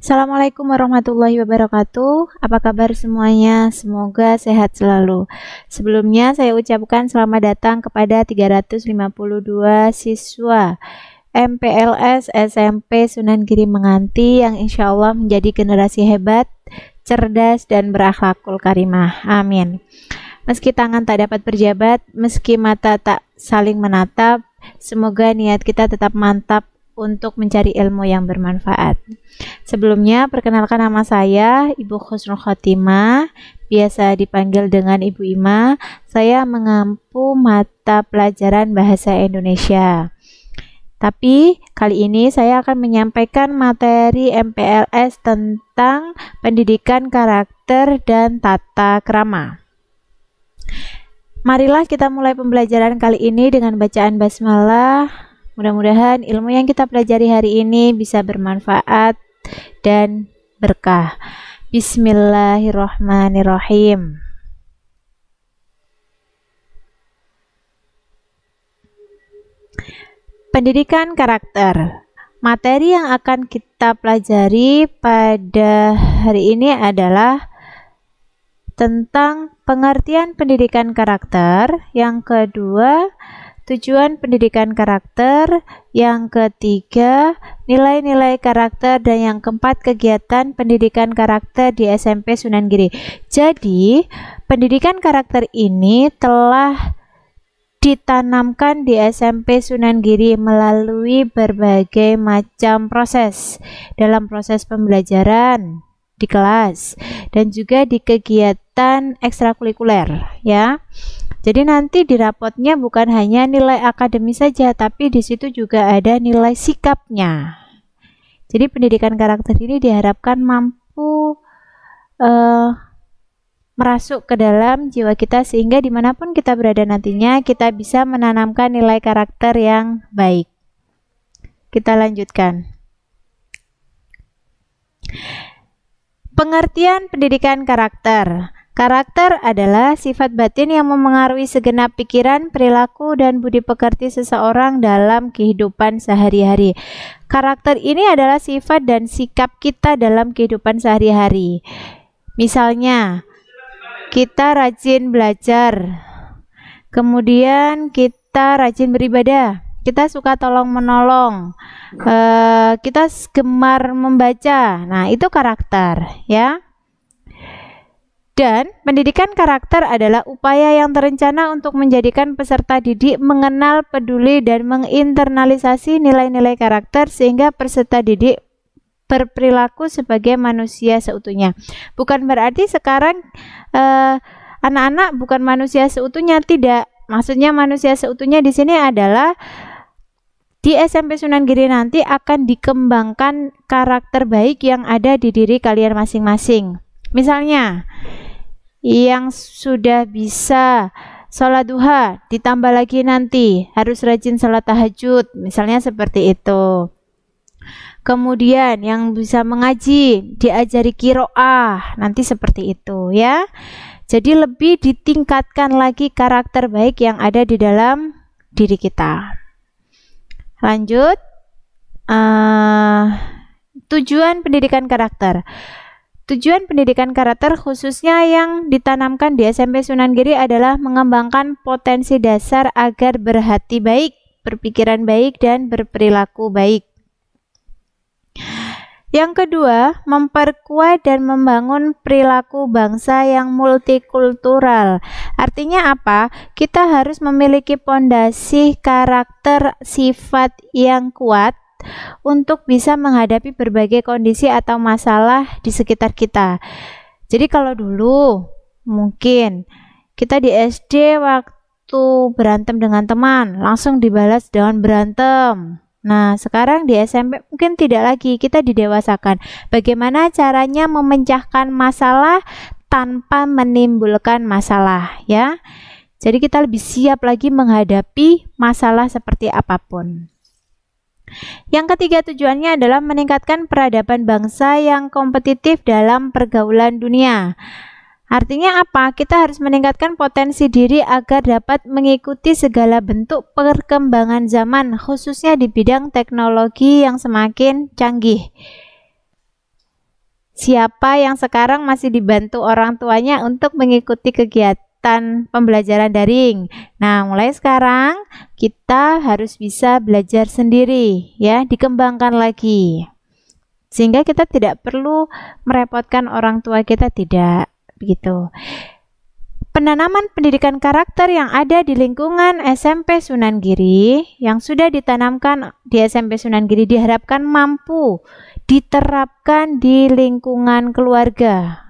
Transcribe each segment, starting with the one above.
Assalamualaikum warahmatullahi wabarakatuh. Apa kabar semuanya? Semoga sehat selalu. Sebelumnya saya ucapkan selamat datang kepada 352 siswa MPLS SMP Sunan Giri Menganti yang insya Allah menjadi generasi hebat, cerdas, dan berakhlakul karimah. Amin. Meski tangan tak dapat berjabat, meski mata tak saling menatap, semoga niat kita tetap mantap untuk mencari ilmu yang bermanfaat. Sebelumnya, perkenalkan nama saya, Ibu Khusnul Khotimah, biasa dipanggil dengan Ibu Ima. Saya mengampu mata pelajaran Bahasa Indonesia. Tapi, kali ini saya akan menyampaikan materi MPLS tentang pendidikan karakter dan tata krama. Marilah kita mulai pembelajaran kali ini dengan bacaan basmalah. Mudah-mudahan ilmu yang kita pelajari hari ini bisa bermanfaat dan berkah. Bismillahirrahmanirrahim. Pendidikan karakter. Materi yang akan kita pelajari pada hari ini adalah tentang pengertian pendidikan karakter. Yang kedua, tujuan pendidikan karakter, yang ketiga, nilai-nilai karakter, dan yang keempat, kegiatan pendidikan karakter di SMP Sunan Giri. Jadi, pendidikan karakter ini telah ditanamkan di SMP Sunan Giri melalui berbagai macam proses, dalam proses pembelajaran di kelas dan juga di kegiatan ekstrakurikuler, ya. Jadi nanti di rapotnya bukan hanya nilai akademis saja, tapi di situ juga ada nilai sikapnya. Jadi pendidikan karakter ini diharapkan mampu merasuk ke dalam jiwa kita sehingga dimanapun kita berada nantinya kita bisa menanamkan nilai karakter yang baik. Kita lanjutkan. Pengertian pendidikan karakter. Karakter adalah sifat batin yang memengaruhi segenap pikiran, perilaku, dan budi pekerti seseorang dalam kehidupan sehari-hari. Karakter ini adalah sifat dan sikap kita dalam kehidupan sehari-hari. Misalnya, kita rajin belajar, kemudian kita rajin beribadah, kita suka tolong-menolong, kita gemar membaca. Nah, itu karakter, ya. Dan pendidikan karakter adalah upaya yang terencana untuk menjadikan peserta didik mengenal, peduli, dan menginternalisasi nilai-nilai karakter sehingga peserta didik berperilaku sebagai manusia seutuhnya. Bukan berarti sekarang anak-anak bukan manusia seutuhnya, tidak. Maksudnya manusia seutuhnya di sini adalah di SMP Sunan Giri nanti akan dikembangkan karakter baik yang ada di diri kalian masing-masing. Misalnya, yang sudah bisa sholat duha, ditambah lagi nanti harus rajin sholat tahajud, misalnya seperti itu. Kemudian yang bisa mengaji, diajari qiraah, nanti seperti itu, ya. Jadi lebih ditingkatkan lagi karakter baik yang ada di dalam diri kita. Lanjut, tujuan pendidikan karakter. Tujuan pendidikan karakter khususnya yang ditanamkan di SMP Sunan Giri adalah mengembangkan potensi dasar agar berhati baik, berpikiran baik, dan berperilaku baik. Yang kedua, memperkuat dan membangun perilaku bangsa yang multikultural. Artinya apa? Kita harus memiliki pondasi karakter sifat yang kuat untuk bisa menghadapi berbagai kondisi atau masalah di sekitar kita. Jadi kalau dulu mungkin kita di SD waktu berantem dengan teman langsung dibalas dengan berantem. Nah, sekarang di SMP mungkin tidak lagi, kita didewasakan. Bagaimana caranya memecahkan masalah tanpa menimbulkan masalah, ya. Jadi kita lebih siap lagi menghadapi masalah seperti apapun. Yang ketiga tujuannya adalah meningkatkan peradaban bangsa yang kompetitif dalam pergaulan dunia. Artinya apa? Kita harus meningkatkan potensi diri agar dapat mengikuti segala bentuk perkembangan zaman, khususnya di bidang teknologi yang semakin canggih. Siapa yang sekarang masih dibantu orang tuanya untuk mengikuti kegiatan pembelajaran daring? Nah, mulai sekarang kita harus bisa belajar sendiri ya, dikembangkan lagi. Sehingga kita tidak perlu merepotkan orang tua kita, tidak begitu. Penanaman pendidikan karakter yang ada di lingkungan SMP Sunan Giri yang sudah ditanamkan di SMP Sunan Giri diharapkan mampu diterapkan di lingkungan keluarga,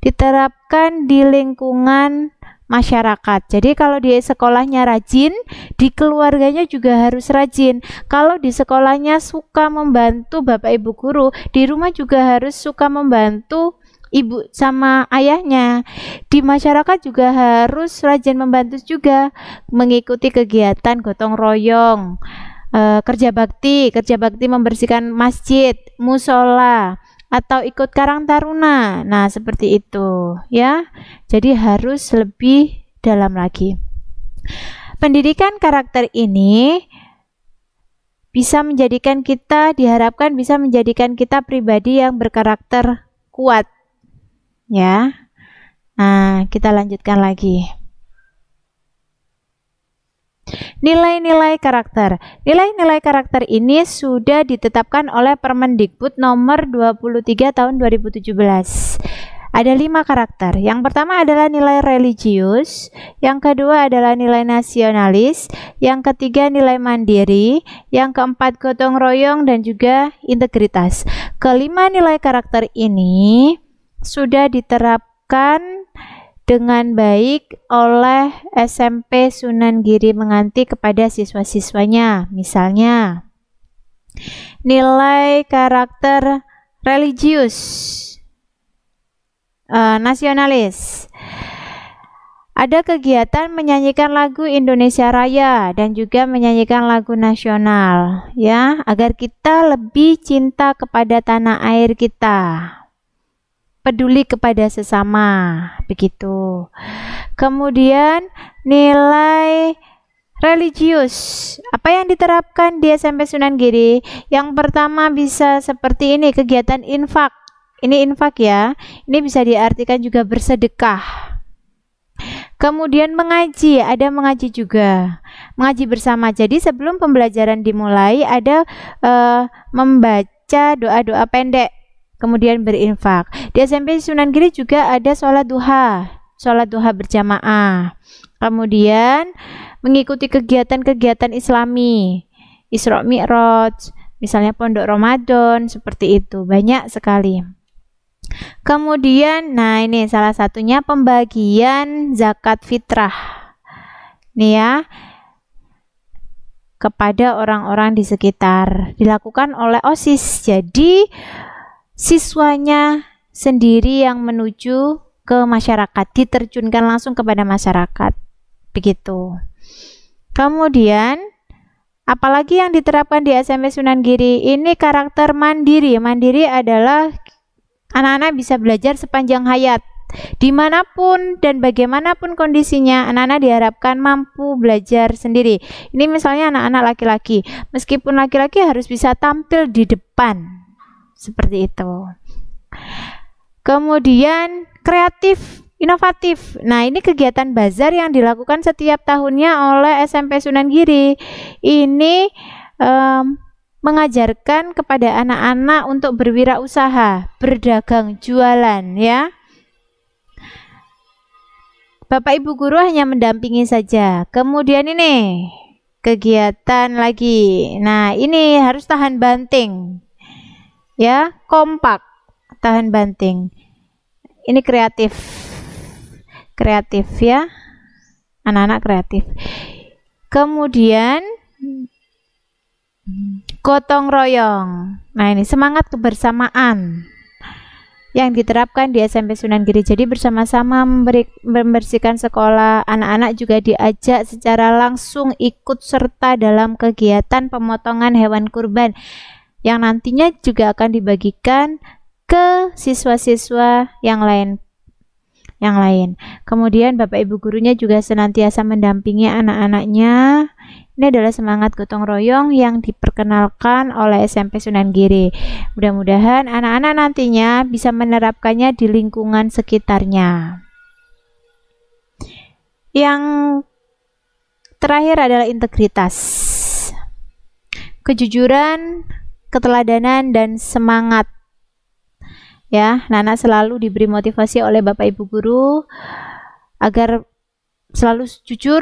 diterapkan di lingkungan masyarakat. Jadi kalau di sekolahnya rajin, di keluarganya juga harus rajin. Kalau di sekolahnya suka membantu Bapak Ibu guru, di rumah juga harus suka membantu ibu sama ayahnya. Di masyarakat juga harus rajin membantu juga, mengikuti kegiatan gotong royong, kerja bakti membersihkan masjid, musola, atau ikut Karang Taruna. Nah, seperti itu ya. Jadi harus lebih dalam lagi. Pendidikan karakter ini diharapkan bisa menjadikan kita pribadi yang berkarakter kuat. Ya. Nah, kita lanjutkan lagi. Nilai-nilai karakter. Nilai-nilai karakter ini sudah ditetapkan oleh Permendikbud nomor 23 tahun 2017. Ada 5 karakter. Yang pertama adalah nilai religius, yang kedua adalah nilai nasionalis, yang ketiga nilai mandiri, yang keempat gotong royong dan juga integritas. Kelima nilai karakter ini sudah diterapkan dengan baik oleh SMP Sunan Giri Menganti kepada siswa-siswanya. Misalnya, nilai karakter religius, nasionalis. Ada kegiatan menyanyikan lagu Indonesia Raya dan juga menyanyikan lagu nasional, ya, agar kita lebih cinta kepada tanah air kita, peduli kepada sesama, begitu. Kemudian nilai religius, apa yang diterapkan di SMP Sunan Giri? Yang pertama bisa seperti ini, kegiatan infak. Ini infak ya, ini bisa diartikan juga bersedekah. Kemudian mengaji, ada mengaji juga, mengaji bersama. Jadi sebelum pembelajaran dimulai ada membaca doa-doa pendek, kemudian berinfak. Di SMP Sunan Giri juga ada sholat duha berjamaah. Kemudian mengikuti kegiatan-kegiatan Islami, Isra Mi'raj, misalnya pondok Ramadan, seperti itu, banyak sekali. Kemudian, nah ini salah satunya pembagian zakat fitrah. Nih ya, kepada orang-orang di sekitar, dilakukan oleh OSIS. Jadi siswanya sendiri yang menuju ke masyarakat, diterjunkan langsung kepada masyarakat, begitu. Kemudian apalagi yang diterapkan di SMP Sunan Giri? Ini karakter mandiri. Mandiri adalah anak-anak bisa belajar sepanjang hayat, dimanapun dan bagaimanapun kondisinya. Anak-anak diharapkan mampu belajar sendiri. Ini misalnya anak-anak laki-laki, meskipun laki-laki harus bisa tampil di depan, seperti itu. Kemudian kreatif, inovatif. Nah, ini kegiatan bazar yang dilakukan setiap tahunnya oleh SMP Sunan Giri. Ini mengajarkan kepada anak-anak untuk berwirausaha, berdagang, jualan, ya. Bapak Ibu guru hanya mendampingi saja. Kemudian ini kegiatan lagi. Nah, ini harus tahan banting, ya, kompak, tahan banting. Ini kreatif ya, anak-anak kreatif. Kemudian gotong royong. Nah, ini semangat kebersamaan yang diterapkan di SMP Sunan Giri. Jadi bersama-sama membersihkan sekolah. Anak-anak juga diajak secara langsung ikut serta dalam kegiatan pemotongan hewan kurban yang nantinya juga akan dibagikan ke siswa-siswa yang lain. Kemudian Bapak Ibu gurunya juga senantiasa mendampingi anak-anaknya Ini adalah semangat gotong royong yang diperkenalkan oleh SMP Sunan Giri. Mudah-mudahan anak-anak nantinya bisa menerapkannya di lingkungan sekitarnya. Yang terakhir adalah integritas. Kejujuran, keteladanan, dan semangat. Ya, anak-anak selalu diberi motivasi oleh Bapak Ibu guru agar selalu jujur,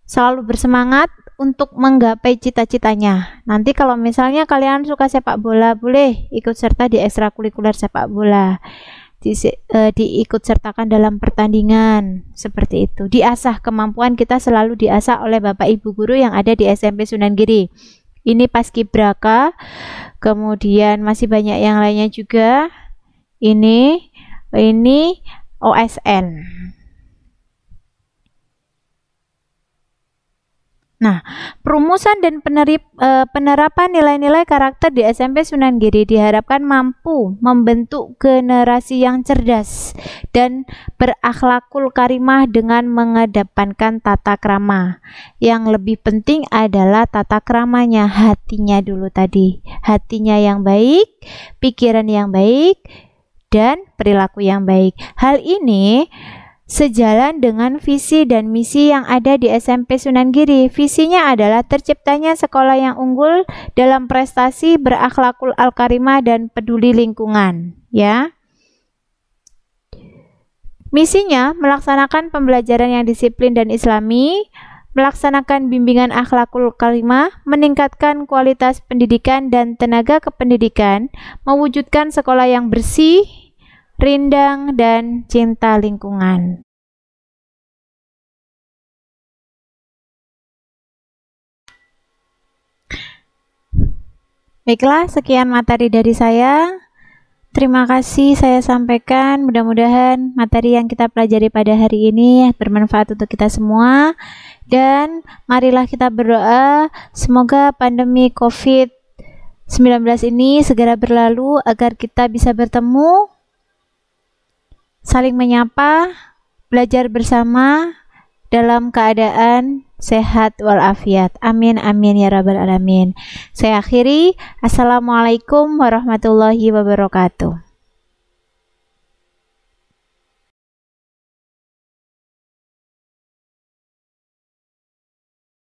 selalu bersemangat untuk menggapai cita-citanya. Nanti kalau misalnya kalian suka sepak bola, boleh ikut serta di ekstrakurikuler sepak bola. Diikut sertakan dalam pertandingan seperti itu. Diasah kemampuan kita selalu diasah oleh Bapak Ibu guru yang ada di SMP Sunan Giri. Ini Paskibraka, kemudian masih banyak yang lainnya juga. Ini OSN. Nah, perumusan dan penerapan nilai-nilai karakter di SMP Sunan Giri diharapkan mampu membentuk generasi yang cerdas dan berakhlakul karimah dengan mengedepankan tata krama. Yang lebih penting adalah tata kramanya, hatinya dulu tadi. Hatinya yang baik, pikiran yang baik, dan perilaku yang baik. Hal ini sejalan dengan visi dan misi yang ada di SMP Sunan Giri. Visinya adalah terciptanya sekolah yang unggul dalam prestasi, berakhlakul al-karimah, dan peduli lingkungan. Ya. Misinya melaksanakan pembelajaran yang disiplin dan islami, melaksanakan bimbingan akhlakul karimah, meningkatkan kualitas pendidikan dan tenaga kependidikan, mewujudkan sekolah yang bersih, rindang, dan cinta lingkungan. Baiklah, sekian materi dari saya. Terima kasih saya sampaikan. Mudah-mudahan materi yang kita pelajari pada hari ini bermanfaat untuk kita semua. Dan marilah kita berdoa semoga pandemi COVID-19 ini segera berlalu agar kita bisa bertemu, saling menyapa, belajar bersama dalam keadaan sehat walafiat. Amin amin ya rabbal alamin. Saya akhiri. Assalamualaikum warahmatullahi wabarakatuh.